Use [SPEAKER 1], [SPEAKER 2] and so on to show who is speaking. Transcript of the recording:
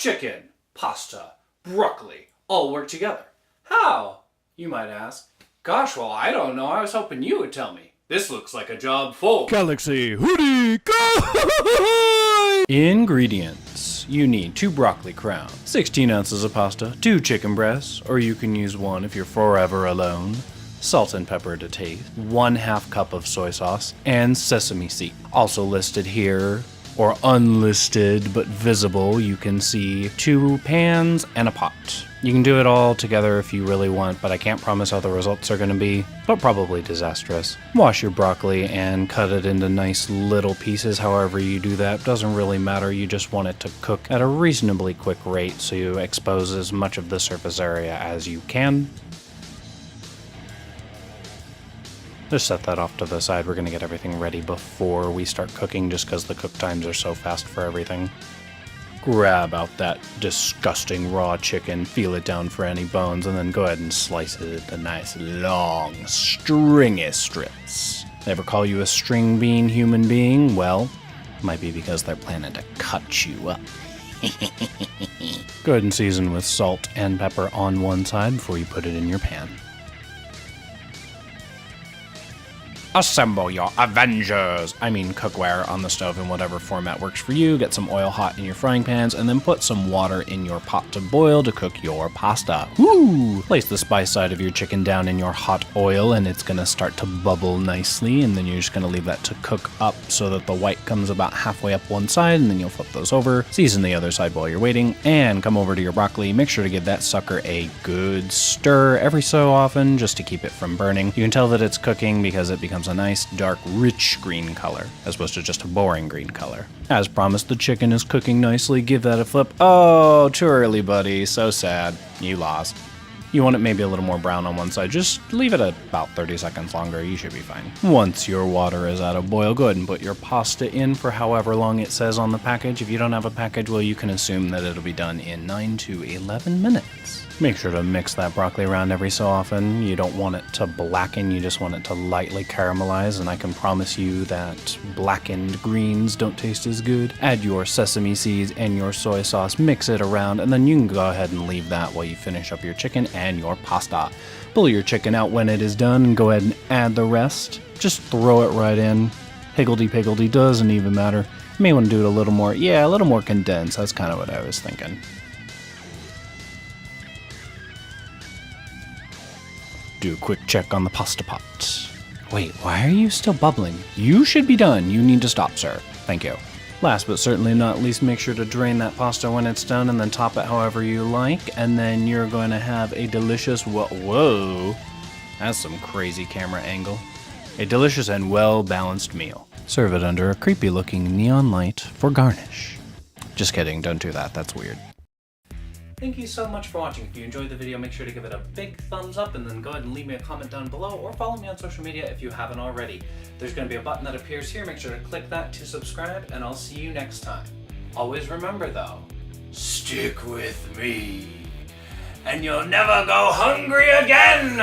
[SPEAKER 1] chicken, pasta, broccoli, all work together. How? You might ask. Gosh, well, I don't know. I was hoping you would tell me. This looks like a job for
[SPEAKER 2] Galaxy Hoodie Go!
[SPEAKER 1] Ingredients. You need 2 broccoli crowns, 16 ounces of pasta, 2 chicken breasts, or you can use 1 if you're forever alone, salt and pepper to taste, 1/2 cup of soy sauce, and sesame seed. Also listed here, or unlisted but visible, you can see 2 pans and a pot. You can do it all together if you really want, but I can't promise how the results are going to be, but probably disastrous. Wash your broccoli and cut it into nice little pieces. However you do that doesn't really matter. You just want it to cook at a reasonably quick rate so you expose as much of the surface area as you can. Just set that off to the side. We're going to get everything ready before we start cooking just because the cook times are so fast for everything. Grab out that disgusting raw chicken, feel it down for any bones, and then go ahead and slice it into nice long stringy strips. They ever call you a string bean human being? Well, might be because they're planning to cut you up. Go ahead and season with salt and pepper on one side before you put it in your pan. Assemble your Avengers! I mean cookware on the stove in whatever format works for you. Get some oil hot in your frying pans and then put some water in your pot to boil to cook your pasta. Woo! Place the spice side of your chicken down in your hot oil and it's gonna start to bubble nicely, and then you're just gonna leave that to cook up so that the white comes about halfway up one side, and then you'll flip those over, season the other side while you're waiting, and come over to your broccoli. Make sure to give that sucker a good stir every so often just to keep it from burning. You can tell that it's cooking because it becomes a nice, dark, rich green color, as opposed to just a boring green color. As promised, the chicken is cooking nicely. Give that a flip. Oh, too early, buddy. So sad. You lost. You want it maybe a little more brown on one side. Just leave it about 30 seconds longer. You should be fine. Once your water is out of boil, go ahead and put your pasta in for however long it says on the package. If you don't have a package, well, you can assume that it'll be done in 9 to 11 minutes. Make sure to mix that broccoli around every so often. You don't want it to blacken, you just want it to lightly caramelize, and I can promise you that blackened greens don't taste as good. Add your sesame seeds and your soy sauce, mix it around, and then you can go ahead and leave that while you finish up your chicken and your pasta. Pull your chicken out when it is done and go ahead and add the rest. Just throw it right in. Higgledy-piggledy, doesn't even matter. You may want to do it a little more condensed. That's kind of what I was thinking. Do a quick check on the pasta pot. Wait, why are you still bubbling? You should be done. You need to stop, sir. Thank you. Last but certainly not least, make sure to drain that pasta when it's done and then top it however you like. And then you're going to have a delicious, whoa, that's some crazy camera angle. A delicious and well-balanced meal. Serve it under a creepy looking neon light for garnish. Just kidding, don't do that. That's weird. Thank you so much for watching. If you enjoyed the video, make sure to give it a big thumbs up and then go ahead and leave me a comment down below or follow me on social media if you haven't already. There's going to be a button that appears here. Make sure to click that to subscribe, and I'll see you next time. Always remember though, stick with me and you'll never go hungry again!